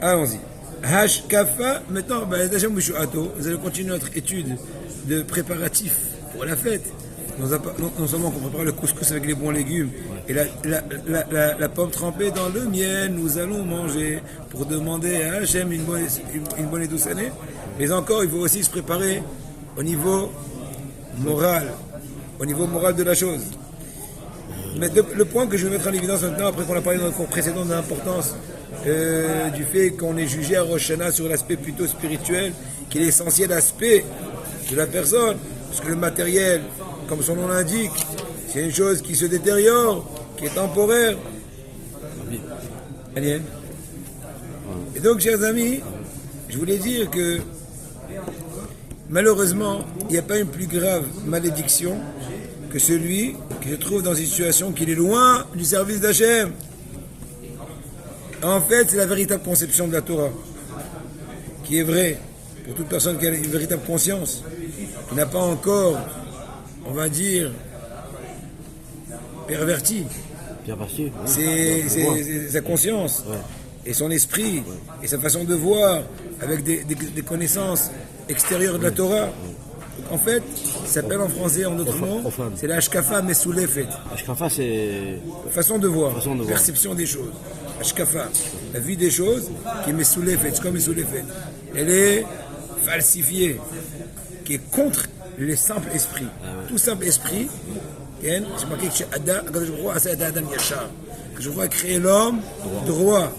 Allons-y. Hashkafa, maintenant, nous allons continuer notre étude de préparatifs pour la fête. Non seulement qu'on prépare le couscous avec les bons légumes et la pomme trempée dans le miel, nous allons manger pour demander à Hachem une bonne et douce année. Mais encore, il faut aussi se préparer au niveau moral de la chose. Mais le point que je vais mettre en évidence maintenant, après qu'on a parlé dans le cours précédent de l'importance du fait qu'on est jugé à Rosh Hashanah sur l'aspect plutôt spirituel, qui est l'essentiel aspect de la personne, parce que le matériel, comme son nom l'indique, c'est une chose qui se détériore, qui est temporaire. Alien. Et donc, chers amis, je voulais dire que malheureusement, il n'y a pas une plus grave malédiction que celui qui se trouve dans une situation qu'il est loin du service d'Hachem. En fait, c'est la véritable conception de la Torah, qui est vraie pour toute personne qui a une véritable conscience, qui n'a pas encore, on va dire, perverti. C'est sa conscience, et son esprit, et sa façon de voir, avec des connaissances extérieures de la Torah. En fait, ça s'appelle en français, en d'autres mots, c'est la Hashkafa Mesoulefet. Hashkafa, c'est... Façon de voir, perception des choses. Hashkafa, la vue des choses qui est Mesoulefet, c'est comme Mesoulefet. Elle est falsifiée, qui est contre le simple esprit. Tout simple esprit, c'est marqué que je vois créer l'homme droit.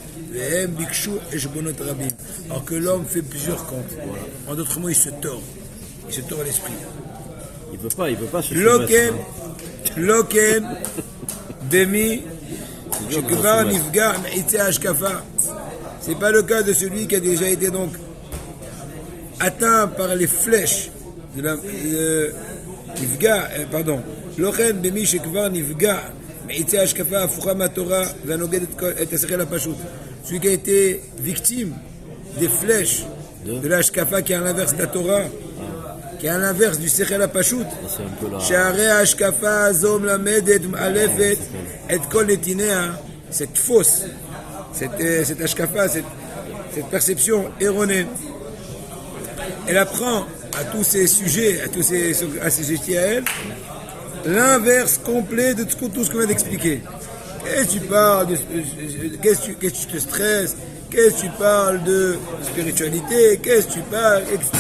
Alors que l'homme fait plusieurs comptes. En d'autres mots, il se tord l'esprit. Il peut pas se Loken, Demi, Shekvar Nifga, Hashkafa. C'est pas le cas de celui qui a déjà été donc atteint par les flèches de la Nifga, Loken, Demi, Shekvar Nifga, Hashkafa, Furama Torah, Vanoged et Esrel Pashut. Celui qui a été victime des flèches de la Hashkafa, qui est à l'inverse de la Torah, qui est à l'inverse du Sechel HaPashut. Sha'arei Hashkafa Zom Lamedet M'alefet et Kol Netinea, cette fausse, cette Hashkafa, cette perception erronée, elle apprend à tous ces sujets, à ces sujets à elle, l'inverse complet de tout ce qu'on vient d'expliquer. Qu'est-ce que tu parles qu'est-ce que tu te stresses? Qu'est-ce que tu parles de spiritualité? Qu'est-ce que tu parles, etc.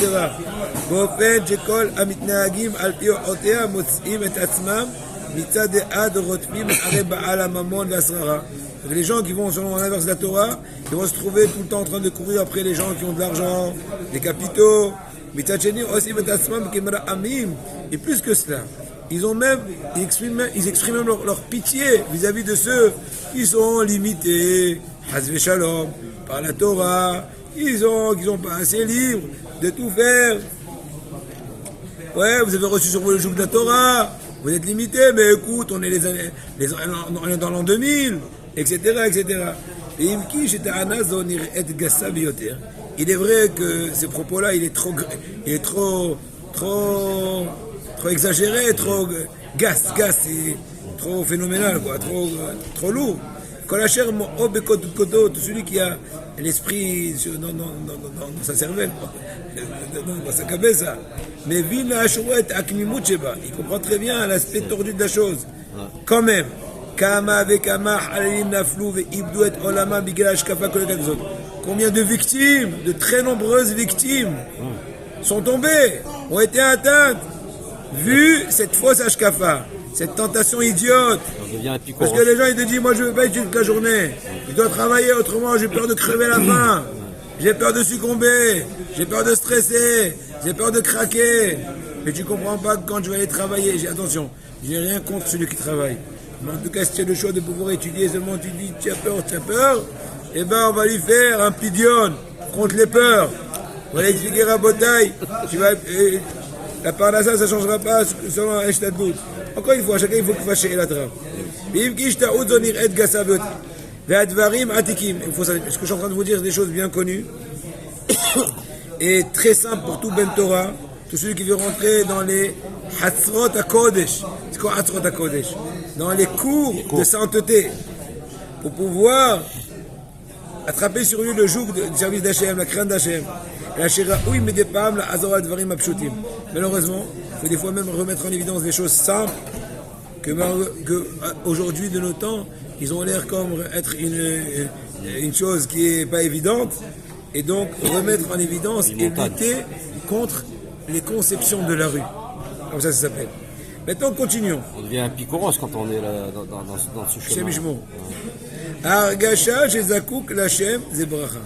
Les gens qui vont selon l'inverse de la Torah, ils vont se trouver tout le temps en train de courir après les gens qui ont de l'argent, des capitaux. Et plus que cela, ils expriment même leur pitié vis-à-vis de ceux qui sont limités, Hazve Shalom, par la Torah, qui sont pas assez libres de tout faire. Ouais, vous avez reçu sur vous le joug de la Torah, vous êtes limité, mais écoute, on est on est dans l'an 2000, etc., etc. Et il est vrai que ces propos-là, il est trop exagéré, trop gas, et trop phénoménal, quoi, trop lourd. Tout celui qui a l'esprit dans sa cervelle, dans sa cabeza, mais il comprend très bien l'aspect tordu de la chose. Quand même, combien de victimes, de très nombreuses victimes sont tombées, ont été atteintes, vu cette fausse Hashkafa, cette tentation idiote. Parce que les gens ils te disent, moi je ne veux pas étudier toute la journée, je dois travailler, autrement j'ai peur de crever la faim, j'ai peur de succomber, j'ai peur de stresser, j'ai peur de craquer. Mais tu comprends pas que quand je vais aller travailler, attention, j'ai rien contre celui qui travaille. Mais en tout cas, si tu as le choix de pouvoir étudier, seulement tu dis, tu as peur, eh ben on va lui faire un pidion contre les peurs. On va l'expliquer à Botaï, la parnassa, ça ne changera pas selon un doute. Encore une fois, chacun il faut qu'il fasse chez la trame. Ce que je suis en train de vous dire, c'est des choses bien connues et très simples pour tout Ben Torah. Tout celui qui veut rentrer dans les Hatzrot HaKodesh. C'est quoi Hatzrot HaKodesh? Dans les cours de sainteté. Pour pouvoir attraper sur lui le joug du service d'Hachem, la crainte d'Hachem. Malheureusement, il faut des fois même remettre en évidence des choses simples que aujourd'hui de nos temps, ils ont l'air comme être une chose qui est pas évidente, et donc remettre en évidence et lutter contre les conceptions de la rue. Comme ça s'appelle. Maintenant, continuons. On devient un picoros quand on est là, dans ce chemin. Argasha Jezakouk Lachem Zebracha.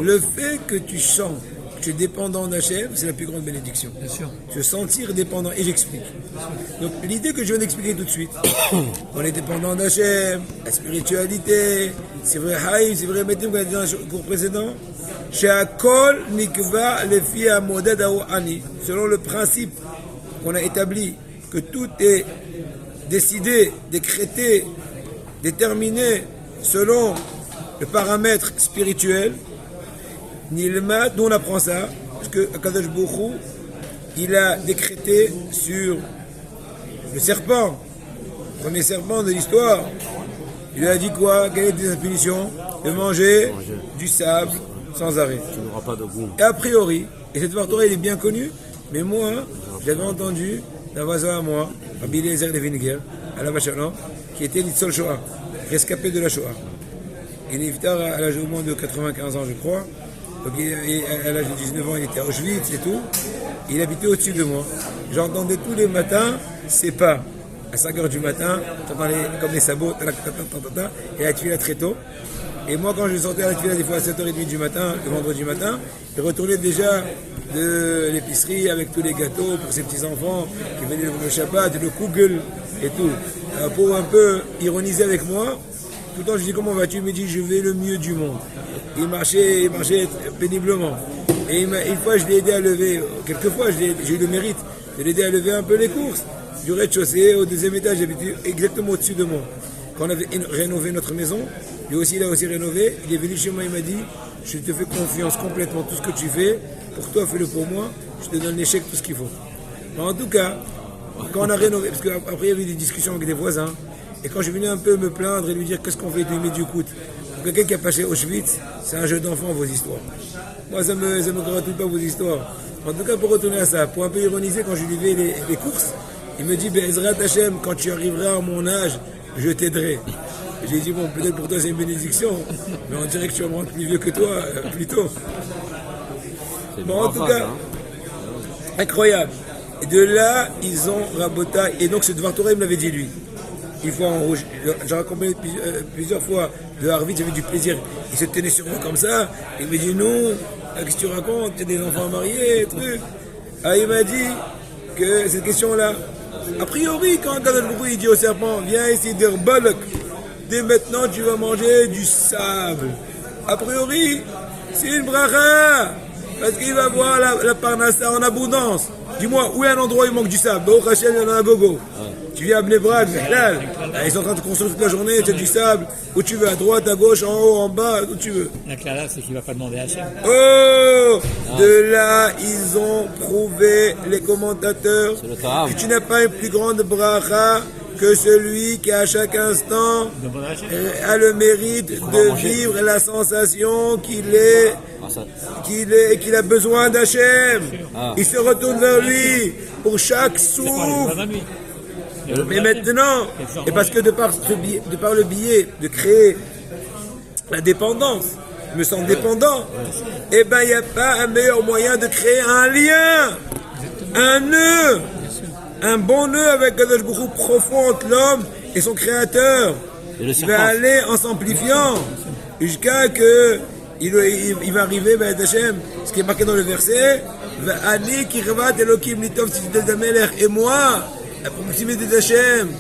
Le fait que tu sens que tu es dépendant d'Hachem, c'est la plus grande bénédiction. Bien sûr. Se sentir dépendant. Et j'explique. Donc l'idée que je viens d'expliquer tout de suite, on est dépendant d'Hachem, la spiritualité, c'est vrai Haïm, c'est vrai Metim, comme on a dit dans le cours précédent. She'akol nikva lefi hamoded ani. Selon le principe qu'on a établi, que tout est décidé, décrété, déterminé selon le paramètre spirituel. Nilma, d'où on apprend ça, parce que Akadosh Baruch Hu, il a décrété sur le serpent, le premier serpent de l'histoire. Il a dit quoi? Quelle était sa punition? De manger du sable sans arrêt. Tu n'auras pas de goût. Et a priori, et cette Torah il est bien connu, mais moi, j'avais entendu d'un voisin à moi, Rabbi Eliezer Leviniger, à la Vachalon, qui était Nitzol Shoah, rescapé de la Shoah. Il est iftar à l'âge au moins de 95 ans, je crois. Donc, à l'âge de 19 ans, il était à Auschwitz et tout. Il habitait au-dessus de moi. J'entendais tous les matins ses pas. À 5h du matin, j'entendais comme les sabots, et la tuila très tôt. Et moi, quand je sortais à la tuila, des fois à 7h30 du matin, le vendredi matin, il retournait déjà de l'épicerie avec tous les gâteaux pour ses petits-enfants qui venaient le Shabbat, le Kugel et tout. Pour un peu ironiser avec moi, tout le temps je dis comment vas-tu? Il me dit je vais le mieux du monde. Il marchait péniblement. Et une fois je l'ai aidé à lever, quelquefois j'ai eu le mérite de l'aider à lever un peu les courses. Du rez-de-chaussée au deuxième étage, j'habitais exactement au-dessus de moi. Quand on avait rénové notre maison, lui aussi il a aussi rénové, il est venu chez moi, il m'a dit je te fais confiance complètement, tout ce que tu fais, pour toi fais-le pour moi, je te donne l'échec, tout ce qu'il faut. Mais en tout cas, quand on a rénové, parce qu'après il y avait des discussions avec des voisins, et quand je venais un peu me plaindre et lui dire qu'est-ce qu'on fait de du coup, pour quelqu'un qui a passé Auschwitz, c'est un jeu d'enfant vos histoires. Moi ça me gratouille pas vos histoires. En tout cas pour retourner à ça, pour un peu ironiser quand je lui fais les courses, il me dit Ezrat Hashem, quand tu arriveras à mon âge, je t'aiderai. J'ai dit bon peut-être pour toi c'est une bénédiction, mais on dirait que tu vas me rendre plus vieux que toi, plus tôt. Bon en tout cas, incroyable. Et de là, ils ont Rabota, et donc ce Dvar Torah, il me l'avait dit lui. Une fois en rouge, j'ai raconté plusieurs fois de Harvard, j'avais du plaisir. Il se tenait sur moi comme ça, il me dit non, qu'est-ce que tu racontes, tu as des enfants mariés, truc. Ah, il m'a dit que cette question-là, a priori, quand Akadosh Baruch Hu il dit au serpent, viens ici dire Balak, dès maintenant tu vas manger du sable. A priori, c'est une bracha, parce qu'il va voir la parnassa en abondance. Dis-moi, où est un endroit où il manque du sable? Au Hachem, il y en a un gogo. Tu viens à Bnei-Brak, ils sont en train de construire toute la journée, tu as du sable, où tu veux, à droite, à gauche, en haut, en bas, où tu veux. La Clara, c'est qu'il ne va pas demander à Hachem. Oh, de là, ils ont prouvé, les commentateurs, que tu n'as pas une plus grande bracha que celui qui, à chaque instant, a le mérite de vivre la sensation qu'il a besoin d'Hachem. Il se retourne vers lui pour chaque souffle. Mais maintenant, et parce que de par le biais de créer la dépendance, je me sens dépendant, eh ben il n'y a pas un meilleur moyen de créer un lien, un nœud, un bon nœud avec Kadosh Baruch Hu profond entre l'homme et son créateur. Il va aller en s'amplifiant jusqu'à que il va arriver, ce qui est marqué dans le verset, et moi, la proximité d'Hachem,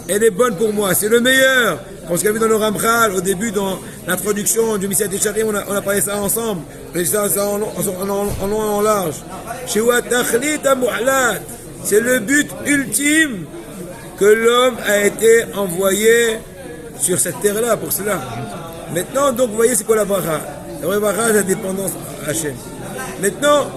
elle est bonne pour moi, c'est le meilleur. Comme ce qu'on a vu dans le Ramchal, au début, dans l'introduction du Messiah Tesharim, on a parlé ça ensemble, on a dit ça en long et en large. C'est le but ultime que l'homme a été envoyé sur cette terre-là, pour cela. Maintenant, donc, vous voyez, c'est quoi la bracha? La vraie bracha, c'est la dépendance à Hachem. Maintenant,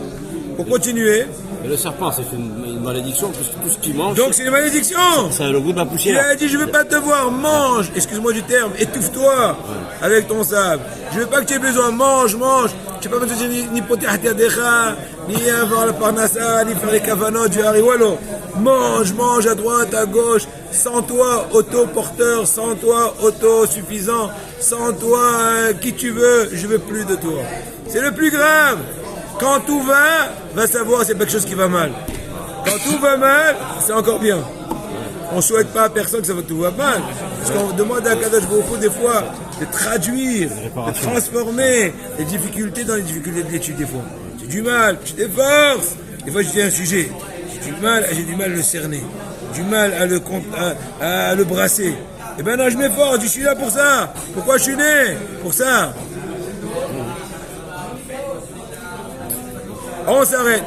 pour continuer, Et le serpent, c'est une malédiction, tout ce qu'il mange. Donc c'est une malédiction. Ça a le goût de la Il poussière. a dit, je veux pas te voir, mange, excuse-moi du terme, étouffe-toi avec ton sable. Je veux pas que tu aies besoin, mange. Tu n'as pas besoin ni poter à decha, ni avoir la parnassa, ni faire les kavanot, du hariwalo. Mange à droite, à gauche, sens-toi auto-porteur, sens-toi auto-suffisant, sens-toi qui tu veux, je veux plus de toi. C'est le plus grave. Quand tout va savoir c'est pas quelque chose qui va mal. Quand tout va mal, c'est encore bien. On ne souhaite pas à personne que tout va mal. Parce qu'on demande à Kadosh Baruch Hu des fois de traduire, de transformer les difficultés dans les difficultés de l'étude des fois. J'ai du mal, tu t'efforces. Des fois je dis un sujet. J'ai du mal à le cerner. Du mal à le brasser. Eh ben non, je m'efforce, je suis là pour ça. Pourquoi je suis né? Pour ça. On s'arrête.